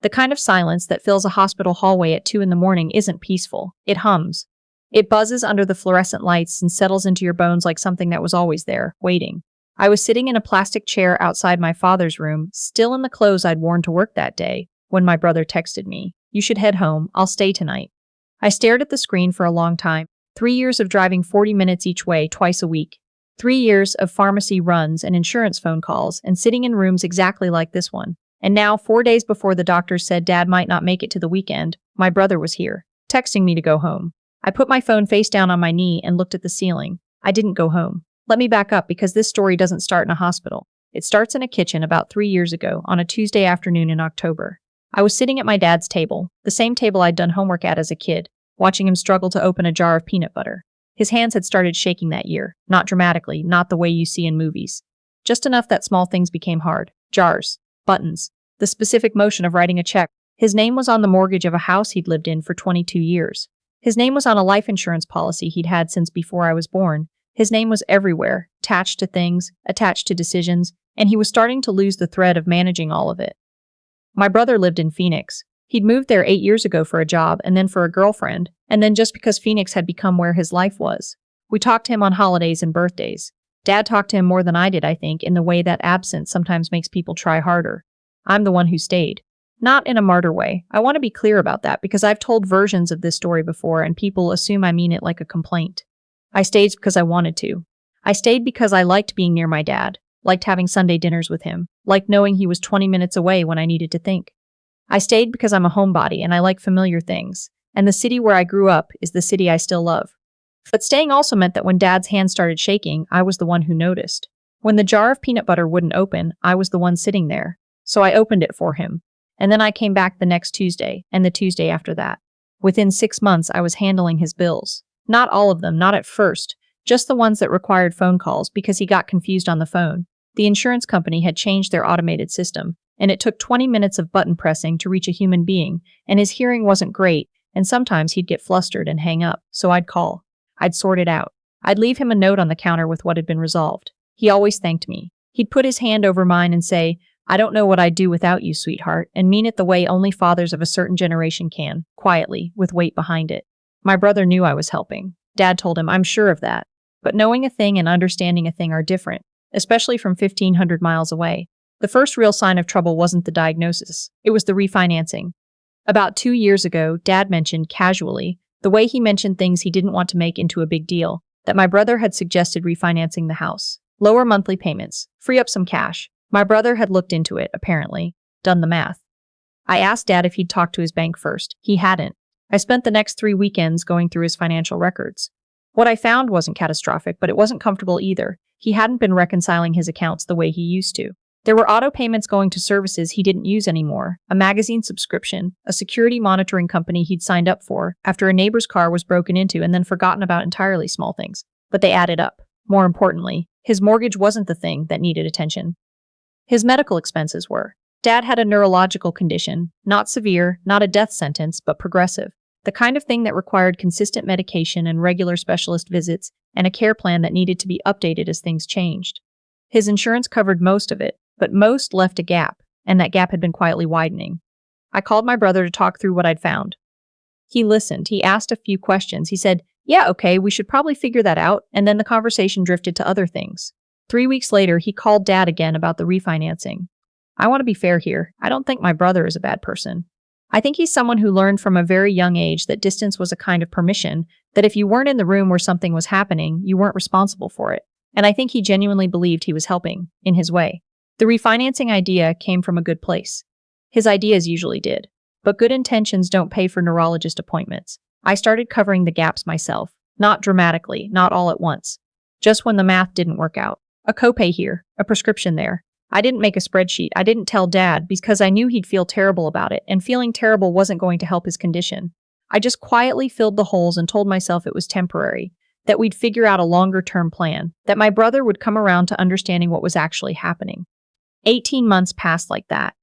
The kind of silence that fills a hospital hallway at 2 in the morning isn't peaceful. It hums. It buzzes under the fluorescent lights and settles into your bones like something that was always there, waiting. I was sitting in a plastic chair outside my father's room, still in the clothes I'd worn to work that day, when my brother texted me, "You should head home. I'll stay tonight." I stared at the screen for a long time. 3 years of driving 40 minutes each way, twice a week. 3 years of pharmacy runs and insurance phone calls, and sitting in rooms exactly like this one. And now, 4 days before the doctors said Dad might not make it to the weekend, my brother was here, texting me to go home. I put my phone face down on my knee and looked at the ceiling. I didn't go home. Let me back up because this story doesn't start in a hospital. It starts in a kitchen about 3 years ago on a Tuesday afternoon in October. I was sitting at my dad's table, the same table I'd done homework at as a kid, watching him struggle to open a jar of peanut butter. His hands had started shaking that year, not dramatically, not the way you see in movies. Just enough that small things became hard. Jars, buttons, the specific motion of writing a check. His name was on the mortgage of a house he'd lived in for 22 years. His name was on a life insurance policy he'd had since before I was born. His name was everywhere, attached to things, attached to decisions, and he was starting to lose the thread of managing all of it. My brother lived in Phoenix. He'd moved there 8 years ago for a job and then for a girlfriend, and then just because Phoenix had become where his life was. We talked to him on holidays and birthdays. Dad talked to him more than I did, I think, in the way that absence sometimes makes people try harder. I'm the one who stayed. Not in a martyr way. I want to be clear about that because I've told versions of this story before and people assume I mean it like a complaint. I stayed because I wanted to. I stayed because I liked being near my dad, liked having Sunday dinners with him, liked knowing he was 20 minutes away when I needed to think. I stayed because I'm a homebody and I like familiar things, and the city where I grew up is the city I still love. But staying also meant that when Dad's hand started shaking, I was the one who noticed. When the jar of peanut butter wouldn't open, I was the one sitting there. So I opened it for him. And then I came back the next Tuesday, and the Tuesday after that. Within 6 months, I was handling his bills. Not all of them, not at first, just the ones that required phone calls because he got confused on the phone. The insurance company had changed their automated system, and it took 20 minutes of button pressing to reach a human being, and his hearing wasn't great, and sometimes he'd get flustered and hang up, so I'd call. I'd sort it out. I'd leave him a note on the counter with what had been resolved. He always thanked me. He'd put his hand over mine and say, "I don't know what I'd do without you, sweetheart," and mean it the way only fathers of a certain generation can, quietly, with weight behind it. My brother knew I was helping. Dad told him, "I'm sure of that." But knowing a thing and understanding a thing are different, especially from 1,500 miles away. The first real sign of trouble wasn't the diagnosis. It was the refinancing. About 2 years ago, Dad mentioned, casually, the way he mentioned things he didn't want to make into a big deal, that my brother had suggested refinancing the house. Lower monthly payments, free up some cash. My brother had looked into it, apparently, done the math. I asked Dad if he'd talked to his bank first. He hadn't. I spent the next 3 weekends going through his financial records. What I found wasn't catastrophic, but it wasn't comfortable either. He hadn't been reconciling his accounts the way he used to. There were auto payments going to services he didn't use anymore, a magazine subscription, a security monitoring company he'd signed up for after a neighbor's car was broken into and then forgotten about entirely small things. But they added up. More importantly, his mortgage wasn't the thing that needed attention. His medical expenses were. Dad had a neurological condition, not severe, not a death sentence, but progressive. The kind of thing that required consistent medication and regular specialist visits and a care plan that needed to be updated as things changed. His insurance covered most of it, but most left a gap, and that gap had been quietly widening. I called my brother to talk through what I'd found. He listened. He asked a few questions. He said, "Yeah, okay, we should probably figure that out," and then the conversation drifted to other things. 3 weeks later, he called Dad again about the refinancing. I want to be fair here. I don't think my brother is a bad person. I think he's someone who learned from a very young age that distance was a kind of permission, that if you weren't in the room where something was happening, you weren't responsible for it. And I think he genuinely believed he was helping, in his way. The refinancing idea came from a good place. His ideas usually did. But good intentions don't pay for neurologist appointments. I started covering the gaps myself. Not dramatically, not all at once. Just when the math didn't work out. A copay here, a prescription there. I didn't make a spreadsheet. I didn't tell Dad because I knew he'd feel terrible about it, and feeling terrible wasn't going to help his condition. I just quietly filled the holes and told myself it was temporary, that we'd figure out a longer-term plan, that my brother would come around to understanding what was actually happening. 18 months passed like that.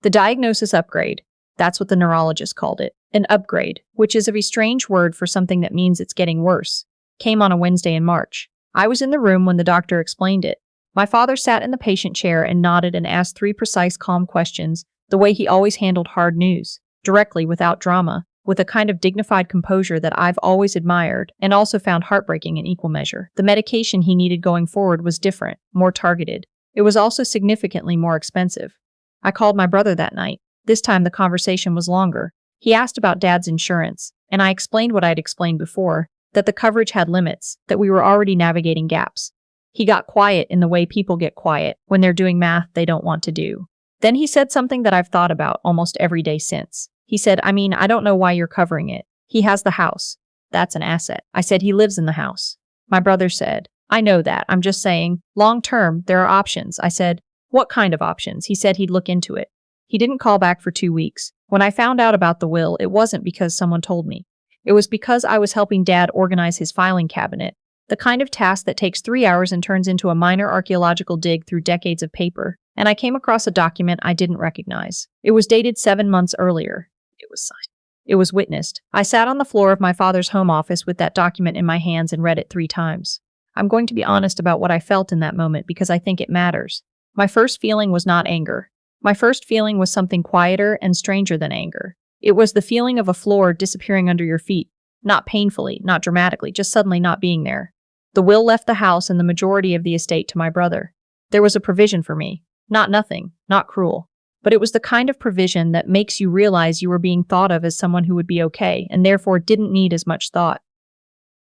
The diagnosis upgrade, that's what the neurologist called it, an upgrade, which is a strange word for something that means it's getting worse, came on a Wednesday in March. I was in the room when the doctor explained it. My father sat in the patient chair and nodded and asked 3 precise, calm questions The way he always handled hard news, directly without drama, with a kind of dignified composure that I've always admired and also found heartbreaking in equal measure. The medication he needed going forward was different, more targeted. It was also significantly more expensive. I called my brother that night. This time the conversation was longer. He asked about Dad's insurance, and I explained what I'd explained before, that the coverage had limits, that we were already navigating gaps. He got quiet in the way people get quiet when they're doing math they don't want to do. Then he said something that I've thought about almost every day since. He said, I don't know why you're covering it. He has the house. That's an asset. I said, he lives in the house. My brother said, I know that. I'm just saying, long term, there are options. I said, what kind of options? He said he'd look into it. He didn't call back for 2 weeks. When I found out about the will, it wasn't because someone told me. It was because I was helping Dad organize his filing cabinet, the kind of task that takes 3 hours and turns into a minor archaeological dig through decades of paper. And I came across a document I didn't recognize. It was dated 7 months earlier. It was signed. It was witnessed. I sat on the floor of my father's home office with that document in my hands and read it 3 times. I'm going to be honest about what I felt in that moment because I think it matters. My first feeling was not anger. My first feeling was something quieter and stranger than anger. It was the feeling of a floor disappearing under your feet. Not painfully, not dramatically, just suddenly not being there. The will left the house and the majority of the estate to my brother. There was a provision for me. Not nothing, not cruel. But it was the kind of provision that makes you realize you were being thought of as someone who would be okay, and therefore didn't need as much thought.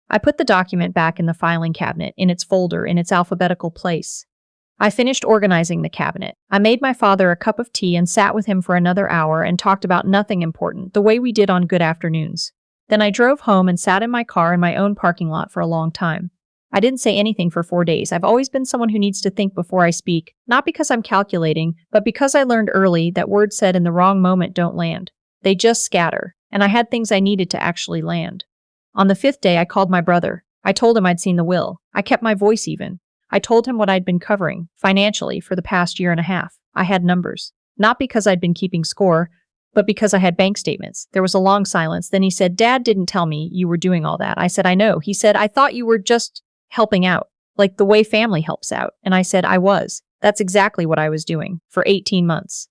I put the document back in the filing cabinet, in its folder, in its alphabetical place. I finished organizing the cabinet. I made my father a cup of tea and sat with him for another hour and talked about nothing important, the way we did on good afternoons. Then I drove home and sat in my car in my own parking lot for a long time. I didn't say anything for 4 days. I've always been someone who needs to think before I speak, not because I'm calculating, but because I learned early that words said in the wrong moment don't land. They just scatter, and I had things I needed to actually land. On the 5th day, I called my brother. I told him I'd seen the will. I kept my voice even. I told him what I'd been covering, financially, for the past year and a half. I had numbers. Not because I'd been keeping score, but because I had bank statements. There was a long silence. Then he said, Dad didn't tell me you were doing all that. I said, I know. He said, I thought you were just helping out, like the way family helps out. And I said, I was. That's exactly what I was doing, for 18 months.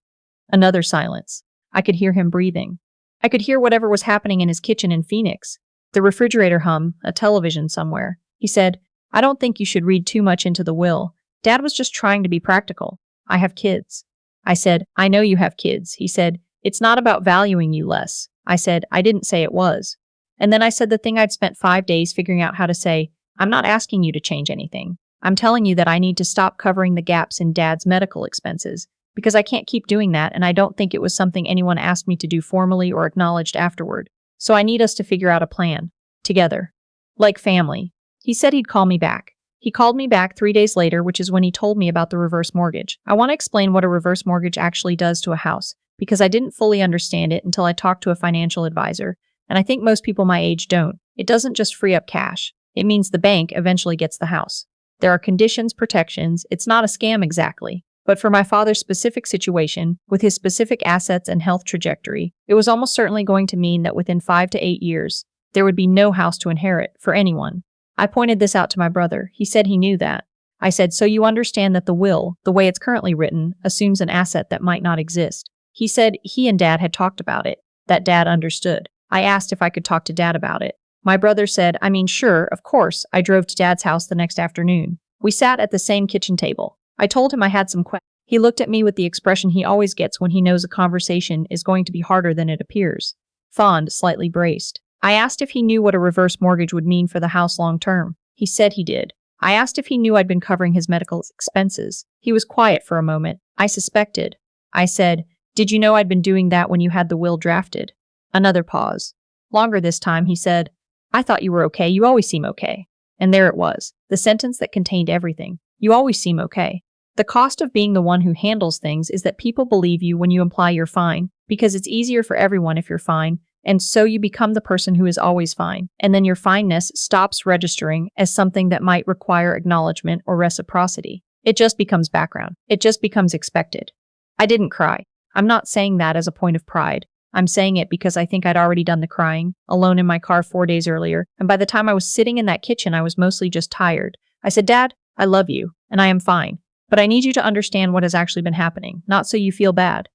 Another silence. I could hear him breathing. I could hear whatever was happening in his kitchen in Phoenix. The refrigerator hum, a television somewhere. He said, I don't think you should read too much into the will. Dad was just trying to be practical. I have kids. I said, I know you have kids. He said, it's not about valuing you less. I said, I didn't say it was. And then I said the thing I'd spent 5 days figuring out how to say, I'm not asking you to change anything. I'm telling you that I need to stop covering the gaps in Dad's medical expenses, because I can't keep doing that, and I don't think it was something anyone asked me to do formally or acknowledged afterward. So I need us to figure out a plan. Together. Like family. He said he'd call me back. He called me back 3 days later, which is when he told me about the reverse mortgage. I want to explain what a reverse mortgage actually does to a house, because I didn't fully understand it until I talked to a financial advisor, and I think most people my age don't. It doesn't just free up cash. It means the bank eventually gets the house. There are conditions, protections. It's not a scam exactly. But for my father's specific situation, with his specific assets and health trajectory, it was almost certainly going to mean that within 5 to 8 years, there would be no house to inherit for anyone. I pointed this out to my brother. He said he knew that. I said, so you understand that the will, the way it's currently written, assumes an asset that might not exist. He said he and Dad had talked about it, that Dad understood. I asked if I could talk to Dad about it. My brother said, sure, of course. I drove to Dad's house the next afternoon. We sat at the same kitchen table. I told him I had some questions. He looked at me with the expression he always gets when he knows a conversation is going to be harder than it appears. Fond, slightly braced. I asked if he knew what a reverse mortgage would mean for the house long term. He said he did. I asked if he knew I'd been covering his medical expenses. He was quiet for a moment. I suspected. I said, did you know I'd been doing that when you had the will drafted? Another pause. Longer this time, he said, I thought you were okay. You always seem okay. And there it was, the sentence that contained everything. You always seem okay. The cost of being the one who handles things is that people believe you when you imply you're fine, because it's easier for everyone if you're fine, and so you become the person who is always fine, and then your fineness stops registering as something that might require acknowledgement or reciprocity. It just becomes background. It just becomes expected. I didn't cry. I'm not saying that as a point of pride. I'm saying it because I think I'd already done the crying, alone in my car 4 days earlier, and by the time I was sitting in that kitchen, I was mostly just tired. I said, Dad, I love you, and I am fine, but I need you to understand what has actually been happening, not so you feel bad.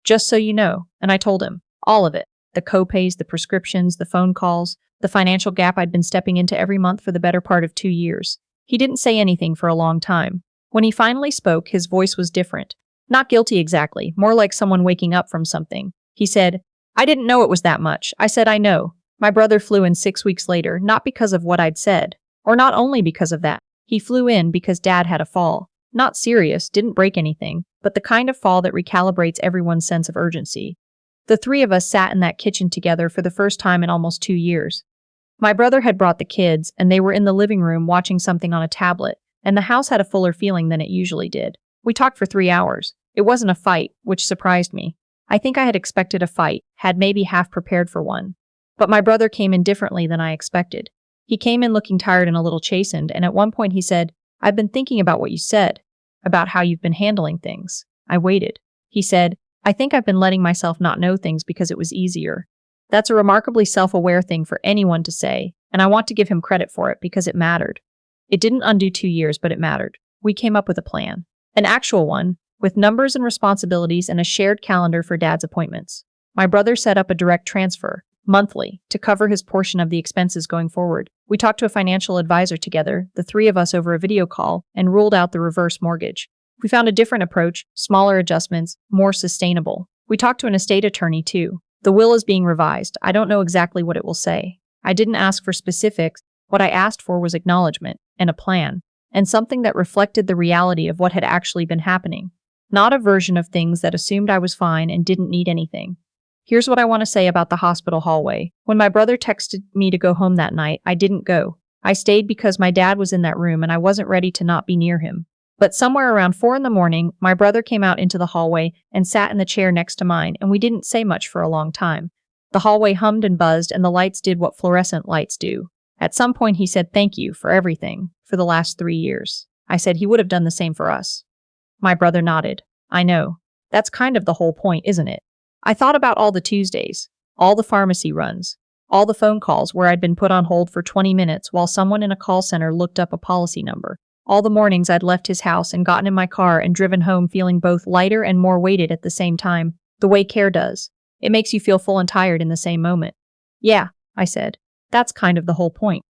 Just so you know. And I told him. All of it. The copays, the prescriptions, the phone calls, the financial gap I'd been stepping into every month for the better part of 2 years. He didn't say anything for a long time. When he finally spoke, his voice was different. Not guilty exactly, more like someone waking up from something. He said, I didn't know it was that much. I said, I know. My brother flew in 6 weeks later, not because of what I'd said. Or not only because of that. He flew in because Dad had a fall. Not serious, didn't break anything, but the kind of fall that recalibrates everyone's sense of urgency. The three of us sat in that kitchen together for the first time in almost 2 years. My brother had brought the kids, and they were in the living room watching something on a tablet, and the house had a fuller feeling than it usually did. We talked for 3 hours. It wasn't a fight, which surprised me. I think I had expected a fight, had maybe half prepared for one. But my brother came in differently than I expected. He came in looking tired and a little chastened, and at one point he said, I've been thinking about what you said, about how you've been handling things. I waited. He said, I think I've been letting myself not know things because it was easier. That's a remarkably self-aware thing for anyone to say, and I want to give him credit for it because it mattered. It didn't undo 2 years, but it mattered. We came up with a plan. An actual one, with numbers and responsibilities and a shared calendar for Dad's appointments. My brother set up a direct transfer, monthly, to cover his portion of the expenses going forward. We talked to a financial advisor together, the three of us over a video call, and ruled out the reverse mortgage. We found a different approach, smaller adjustments, more sustainable. We talked to an estate attorney too. The will is being revised. I don't know exactly what it will say. I didn't ask for specifics. What I asked for was acknowledgement, and a plan, and something that reflected the reality of what had actually been happening. Not a version of things that assumed I was fine and didn't need anything. Here's what I want to say about the hospital hallway. When my brother texted me to go home that night, I didn't go. I stayed because my dad was in that room and I wasn't ready to not be near him. But somewhere around 4 a.m, my brother came out into the hallway and sat in the chair next to mine, and we didn't say much for a long time. The hallway hummed and buzzed, and the lights did what fluorescent lights do. At some point he said thank you for everything, for the last 3 years. I said he would have done the same for us. My brother nodded. I know. That's kind of the whole point, isn't it? I thought about all the Tuesdays, all the pharmacy runs, all the phone calls where I'd been put on hold for 20 minutes while someone in a call center looked up a policy number. All the mornings I'd left his house and gotten in my car and driven home feeling both lighter and more weighted at the same time, the way care does. It makes you feel full and tired in the same moment. Yeah, I said. That's kind of the whole point.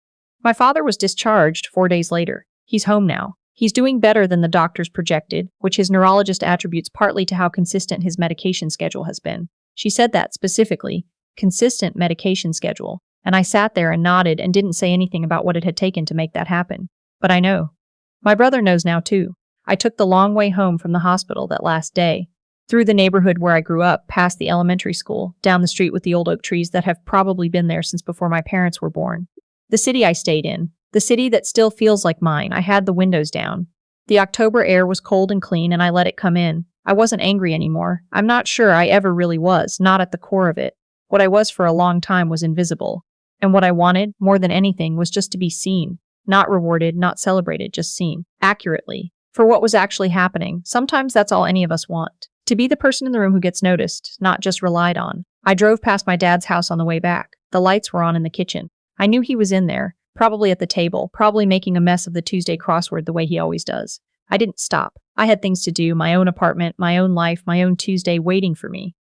My father was discharged 4 days later. He's home now. He's doing better than the doctors projected, which his neurologist attributes partly to how consistent his medication schedule has been. She said that specifically, consistent medication schedule, and I sat there and nodded and didn't say anything about what it had taken to make that happen. But I know. My brother knows now too. I took the long way home from the hospital that last day, through the neighborhood where I grew up, past the elementary school, down the street with the old oak trees that have probably been there since before my parents were born. The city I stayed in, the city that still feels like mine. I had the windows down. The October air was cold and clean, and I let it come in. I wasn't angry anymore. I'm not sure I ever really was, not at the core of it. What I was for a long time was invisible. And what I wanted, more than anything, was just to be seen. Not rewarded, not celebrated, just seen. Accurately. For what was actually happening. Sometimes that's all any of us want. To be the person in the room who gets noticed, not just relied on. I drove past my dad's house on the way back. The lights were on in the kitchen. I knew he was in there, probably at the table, probably making a mess of the Tuesday crossword the way he always does. I didn't stop. I had things to do, my own apartment, my own life, my own Tuesday waiting for me.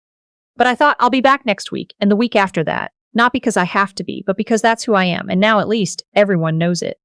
But I thought I'll be back next week, and the week after that. Not because I have to be, but because that's who I am, and now at least everyone knows it.